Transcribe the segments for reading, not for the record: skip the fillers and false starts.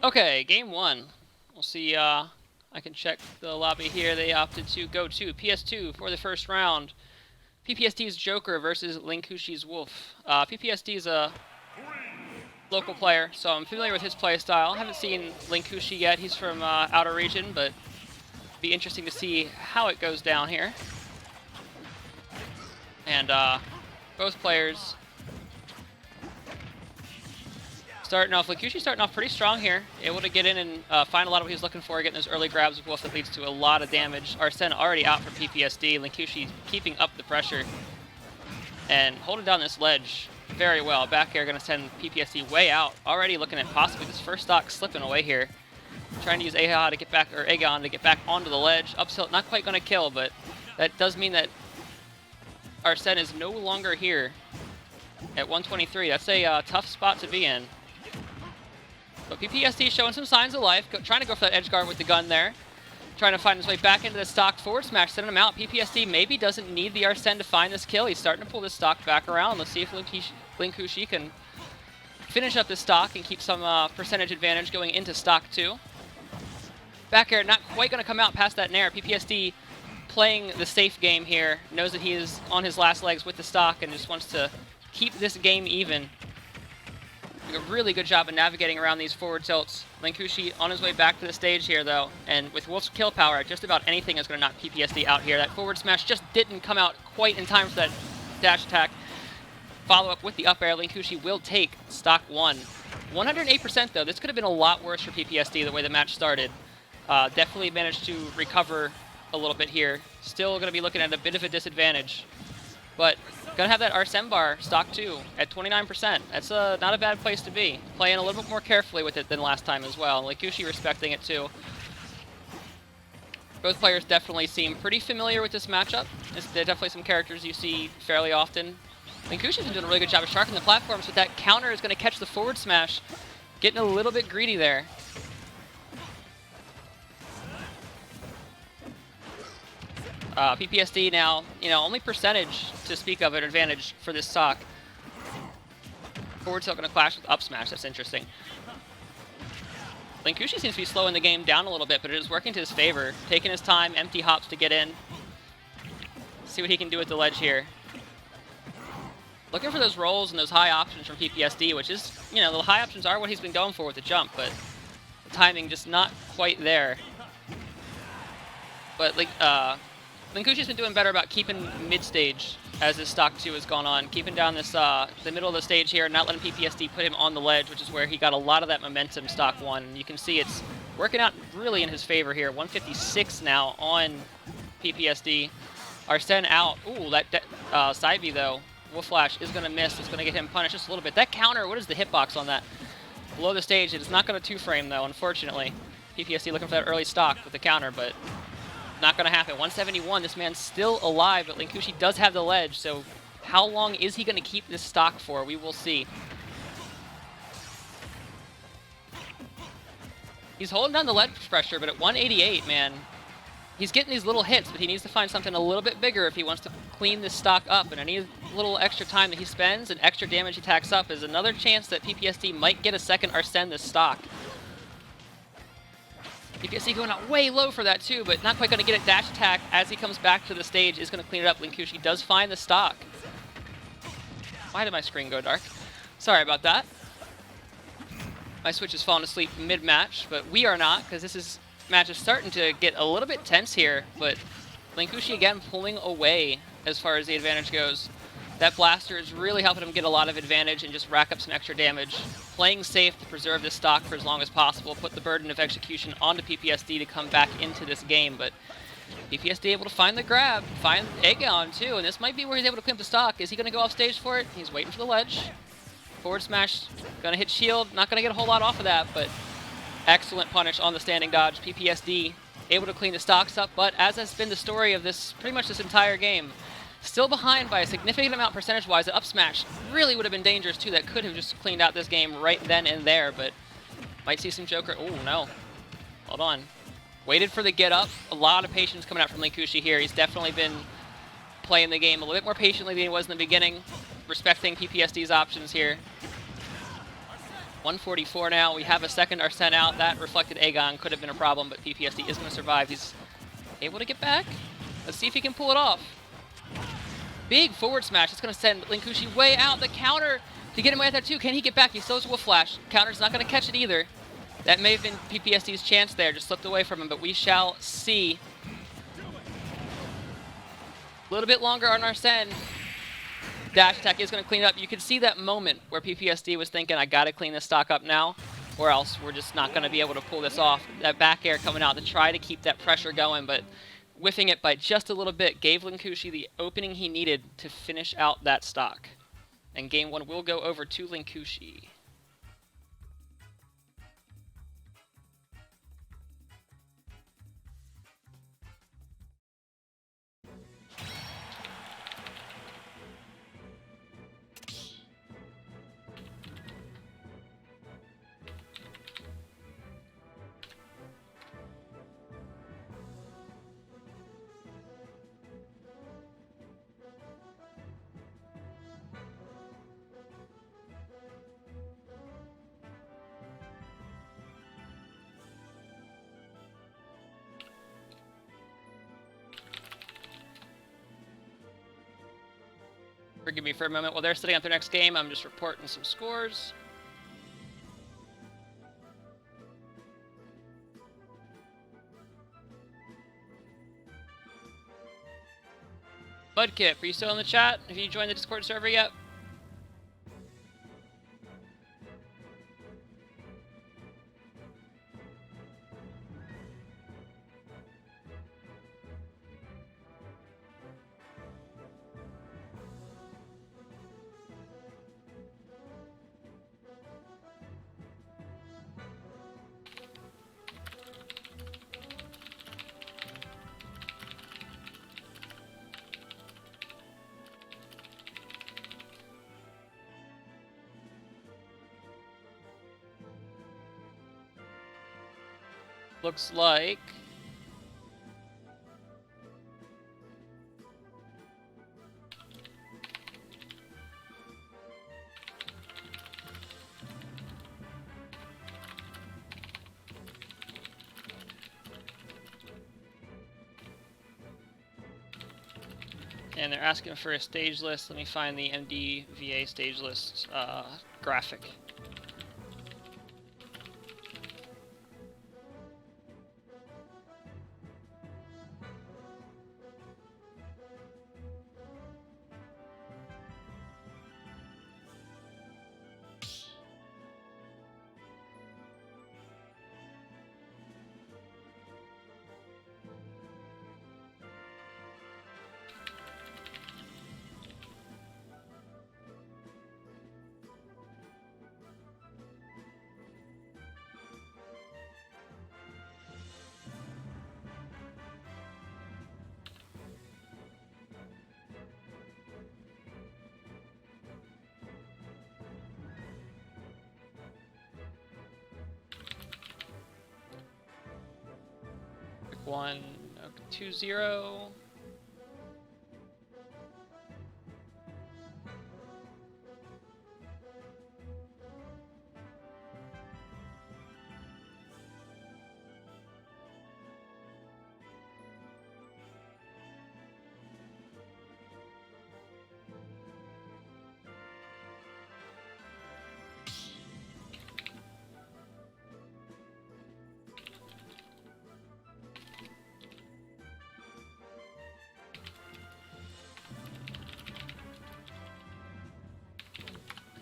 Okay, game one. We'll see, I can check the lobby here. They opted to go to PS2 for the first round. PPSD's Joker versus Linkushi's Wolf. PPSD is a local player, so I'm familiar with his playstyle. I haven't seen Linkushi yet. He's from outer region, but be interesting to see how it goes down here. And both players Linkushi starting off pretty strong here, able to get in and find a lot of what he's looking for, getting those early grabs with Wolf that leads to a lot of damage. Arsene already out for PPSD, Linkushi keeping up the pressure and holding down this ledge very well. Back air going to send PPSD way out, already looking at possibly this first stock slipping away here. Trying to use Aegon to get back onto the ledge. Up tilt, not quite going to kill, but that does mean that Arsene is no longer here at 123. That's a tough spot to be in. But PPSD showing some signs of life, trying to go for that edge guard with the gun there. Trying to find his way back into the stock forward smash, sending him out. PPSD maybe doesn't need the Arsene to find this kill. He's starting to pull this stock back around. Let's see if Linkushi can finish up this stock and keep some percentage advantage going into stock 2. Back air not quite going to come out past that nair. PPSD playing the safe game here, knows that he is on his last legs with the stock and just wants to keep this game even. Doing a really good job of navigating around these forward tilts. Linkushi on his way back to the stage here, though, and with Wolf's kill power, just about anything is going to knock PPSD out here. That forward smash just didn't come out quite in time for that dash attack. Follow up with the up air. Linkushi will take stock 1. 108% though. This could have been a lot worse for PPSD the way the match started. Definitely managed to recover a little bit here. Still going to be looking at a bit of a disadvantage. But going to have that Arsene bar, stock 2, at 29%. That's not a bad place to be. Playing a little bit more carefully with it than last time as well. Linkushi respecting it too. Both players definitely seem pretty familiar with this matchup. There are definitely some characters you see fairly often. Linkushi's been doing a really good job of sharpening the platforms, but that counter is going to catch the forward smash. Getting a little bit greedy there. PPSD now, only percentage to speak of an advantage for this stock. Forward tilt going to clash with up smash. That's interesting. Linkushi seems to be slowing the game down a little bit, but it is working to his favor. Taking his time, empty hops to get in. See what he can do with the ledge here. Looking for those rolls and those high options from PPSD, which is, the high options are what he's been going for with the jump, but the timing just not quite there. But Linkushi's been doing better about keeping mid-stage as this stock 2 has gone on, keeping down this the middle of the stage here, not letting PPSD put him on the ledge, which is where he got a lot of that momentum stock 1. And you can see it's working out really in his favor here. 156 now on PPSD. Arsene out. Ooh, that side B though. Wolf Flash is going to miss. It's going to get him punished just a little bit. That counter, what is the hitbox on that? Below the stage, it is not going to 2-frame though, unfortunately. PPSD looking for that early stock with the counter, but not going to happen. 171, this man's still alive, but Linkushi does have the ledge, so how long is he going to keep this stock for? We will see. He's holding down the ledge pressure, but at 188, man, he's getting these little hits, but he needs to find something a little bit bigger if he wants to clean this stock up, and any little extra time that he spends and extra damage he tacks up is another chance that PPSD might get a second Arsene this stock. PPSD going out way low for that too, but not quite going to get a dash attack as he comes back to the stage. Is going to clean it up. Linkushi does find the stock. Why did my screen go dark? Sorry about that. My Switch is falling asleep mid-match, but we are not, because match is starting to get a little bit tense here, but Linkushi again pulling away as far as the advantage goes. That blaster is really helping him get a lot of advantage and just rack up some extra damage. Playing safe to preserve this stock for as long as possible, put the burden of execution onto PPSD to come back into this game, but PPSD able to find the grab, find Aegon too, and this might be where he's able to clean up the stock. Is he going to go off stage for it? He's waiting for the ledge. Forward smash, going to hit shield, not going to get a whole lot off of that, but excellent punish on the standing dodge. PPSD able to clean the stocks up, but as has been the story of pretty much this entire game, still behind by a significant amount percentage-wise. The up smash really would have been dangerous too. That could have just cleaned out this game right then and there, but might see some Joker. Oh no. Hold on. Waited for the get up. A lot of patience coming out from Linkushi here. He's definitely been playing the game a little bit more patiently than he was in the beginning, respecting PPSD's options here. 144 now. We have a second Arsene out. That reflected Aegon could have been a problem, but PPSD is going to survive. He's able to get back. Let's see if he can pull it off. Big forward smash. It's going to send Linkushi way out. The counter to get him away at that too. Can he get back? He throws Wolf Flash. Counter's not going to catch it either. That may have been PPSD's chance there. Just slipped away from him, but we shall see. A little bit longer on Arsene. Dash attack is going to clean up. You can see that moment where PPSD was thinking, I got to clean this stock up now, or else we're just not going to be able to pull this off. That back air coming out to try to keep that pressure going, but whiffing it by just a little bit gave Linkushi the opening he needed to finish out that stock. And game one will go over to Linkushi. Forgive me for a moment. While they're setting up their next game, I'm just reporting some scores. Mudkip, are you still in the chat? Have you joined the Discord server yet? Looks like and they're asking for a stage list. Let me find the MDVA stage list graphic. One, 2-0.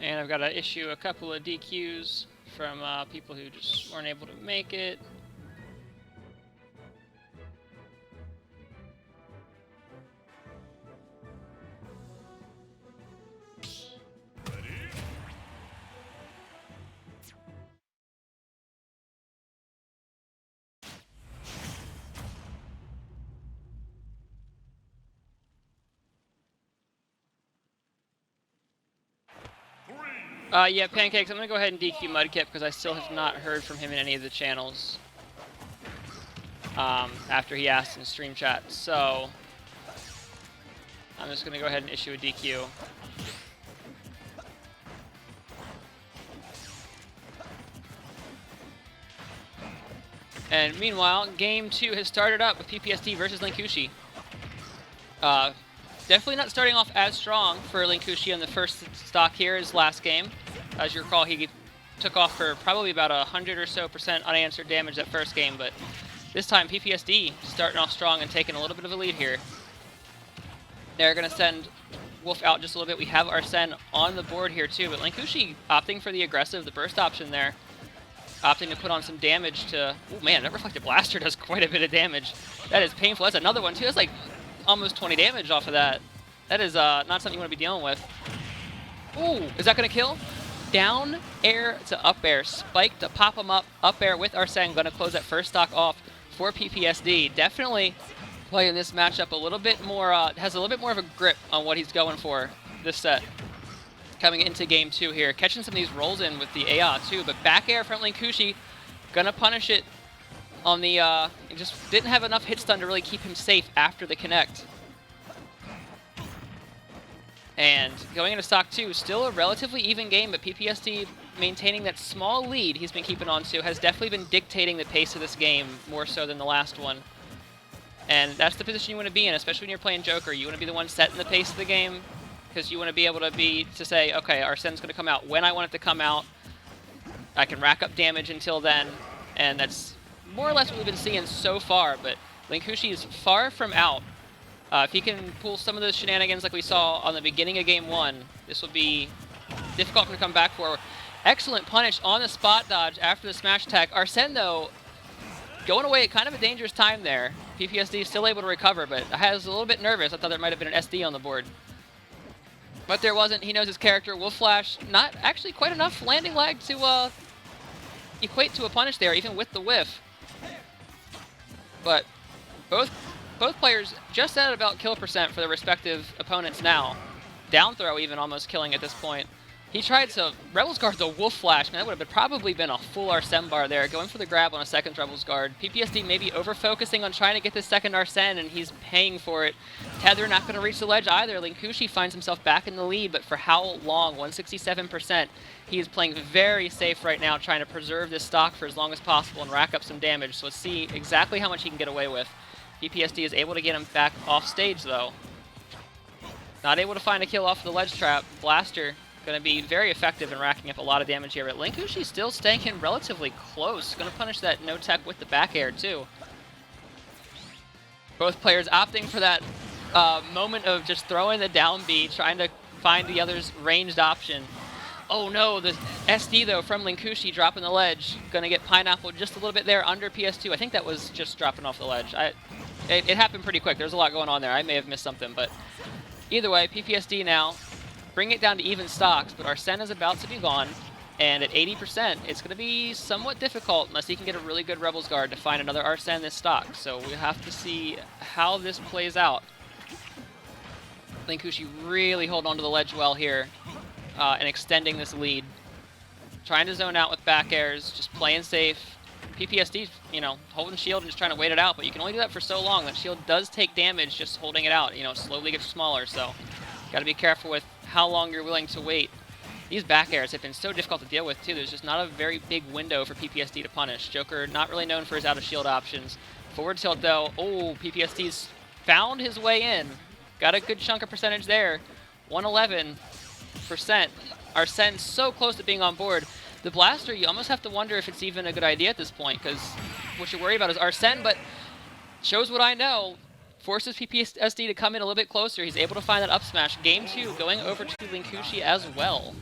And I've got to issue a couple of DQs from people who just weren't able to make it. Yeah, Pancakes, I'm going to go ahead and DQ Mudkip because I still have not heard from him in any of the channels after he asked in stream chat. So I'm just going to go ahead and issue a DQ. And meanwhile, game 2 has started up with PPSD versus Linkushi. Definitely not starting off as strong for Linkushi in the first stock here, his last game. As you recall, he took off for probably about 100% or so unanswered damage that first game, but this time PPSD starting off strong and taking a little bit of a lead here. They're going to send Wolf out just a little bit. We have Arsene on the board here too, but Linkushi opting for the aggressive, the burst option there. Opting to put on some damage to... Oh man, that Reflected Blaster does quite a bit of damage. That is painful. That's another one too. That's like almost 20 damage off of that. That is not something you want to be dealing with. Ooh, is that going to kill? Down air to up air. Spike to pop him up. Up air with Arsene. Going to close that first stock off for PPSD. Definitely playing this matchup a little bit more... has a little bit more of a grip on what he's going for this set. Coming into game 2 here. Catching some of these rolls in with the AR too, but back air from Linkushi. Gonna punish it on the... he just didn't have enough hit stun to really keep him safe after the connect. And going into stock 2, still a relatively even game, but PPSD maintaining that small lead he's been keeping on to has definitely been dictating the pace of this game more so than the last one. And that's the position you want to be in, especially when you're playing Joker. You want to be the one setting the pace of the game, because you want to be able to say, okay, Arsene's going to come out when I want it to come out. I can rack up damage until then, and that's more or less what we've been seeing so far, but Linkushi is far from out. If he can pull some of those shenanigans like we saw on the beginning of game 1, this will be difficult for him to come back for. Excellent punish on the spot dodge after the smash attack. Arsene, though, going away at kind of a dangerous time there. PPSD is still able to recover, but I was a little bit nervous. I thought there might have been an SD on the board. But there wasn't. He knows his character. Wolf Flash, not actually quite enough landing lag to equate to a punish there, even with the whiff. But both players just at about kill percent for their respective opponents now. Down throw even almost killing at this point. He tried to Rebels Guard the Wolf Flash. Man, that would have probably been a full Arsene bar there. Going for the grab on a second Rebels Guard. PPSD maybe over-focusing on trying to get this second Arsene, and he's paying for it. Tether not going to reach the ledge either. Linkushi finds himself back in the lead, but for how long? 167%. He is playing very safe right now, trying to preserve this stock for as long as possible and rack up some damage. So let's see exactly how much he can get away with. PPSD is able to get him back off stage, though. Not able to find a kill off the ledge trap. Blaster going to be very effective in racking up a lot of damage here, but Linkushi still staying in relatively close. Going to punish that no tech with the back air, too. Both players opting for that moment of just throwing the down B, trying to find the other's ranged option. Oh no, the SD, though, from Linkushi dropping the ledge. Going to get Pineapple just a little bit there under PS2. I think that was just dropping off the ledge. It happened pretty quick. There's a lot going on there. I may have missed something, but either way, PPSD now bring it down to even stocks, but Arsene is about to be gone, and at 80%, it's going to be somewhat difficult unless he can get a really good Rebels Guard to find another Arsene this stock. So we have to see how this plays out. Linkushi really hold on to the ledge well here and extending this lead. Trying to zone out with back airs, just playing safe. PPSD, you know, holding shield and just trying to wait it out, but you can only do that for so long. That shield does take damage just holding it out, you know, slowly gets smaller, so got to be careful with how long you're willing to wait. These back airs have been so difficult to deal with, too. There's just not a very big window for PPSD to punish. Joker not really known for his out-of-shield options. Forward tilt, though. Oh, PPSD's found his way in. Got a good chunk of percentage there. 111%. Arsene so close to being on board. The Blaster, you almost have to wonder if it's even a good idea at this point, because what you're worried about is Arsene, but shows what I know. Forces PPSD to come in a little bit closer. He's able to find that up smash. Game 2 going over to Linkushi as well.